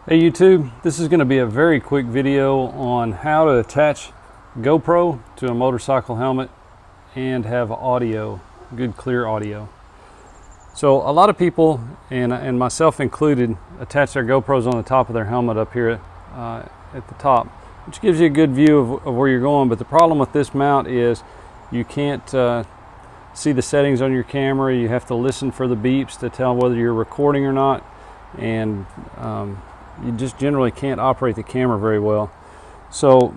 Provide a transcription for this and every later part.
Hey YouTube, this is going to be a very quick video on how to attach GoPro to a motorcycle helmet and have audio, good clear audio. So a lot of people, and myself included, attach their GoPros on the top of their helmet up here at the top, which gives you a good view of where you're going. But the problem with this mount is you can't see the settings on your camera. You have to listen for the beeps to tell whether you're recording or not, and you just generally can't operate the camera very well. So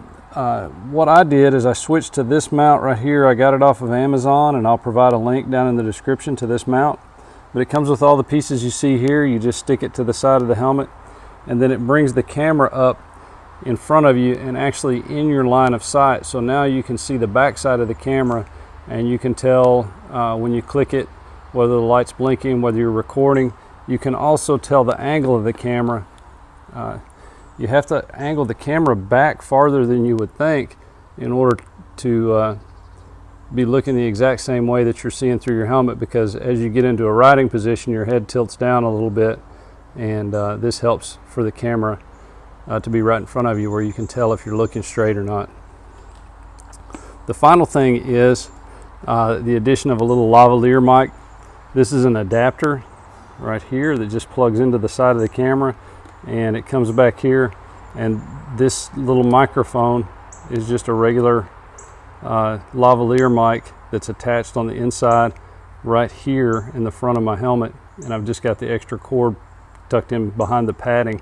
what I did is I switched to this mount right here. I got it off of Amazon, and I'll provide a link down in the description to this mount. But it comes with all the pieces you see here. You just stick it to the side of the helmet, and then it brings the camera up in front of you and actually in your line of sight. So now you can see the back side of the camera, and you can tell when you click it whether the light's blinking, whether you're recording. You can also tell the angle of the camera. You have to angle the camera back farther than you would think in order to be looking the exact same way that you're seeing through your helmet, because as you get into a riding position, your head tilts down a little bit, and this helps for the camera to be right in front of you where you can tell if you're looking straight or not. The final thing is the addition of a little lavalier mic. This is an adapter right here that just plugs into the side of the camera, and it comes back here, and this little microphone is just a regular lavalier mic that's attached on the inside right here in the front of my helmet, and I've just got the extra cord tucked in behind the padding,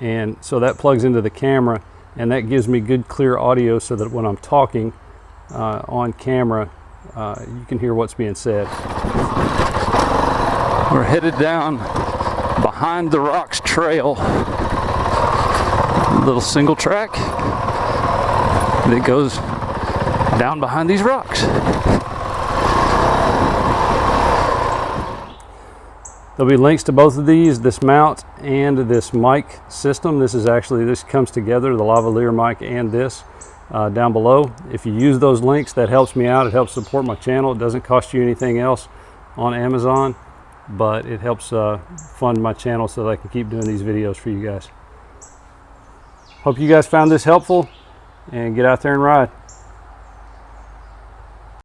and so that plugs into the camera, and that gives me good clear audio so that when I'm talking on camera you can hear what's being said. We're headed down behind the rocks trail, a little single track that goes down behind these rocks. There'll be links to both of these, this mount and this mic system. This comes together, the lavalier mic and this, down below. If you use those links, that helps me out. It helps support my channel. It doesn't cost you anything else on Amazon, but it helps fund my channel so that I can keep doing these videos for you guys. Hope you guys found this helpful, and get out there and ride.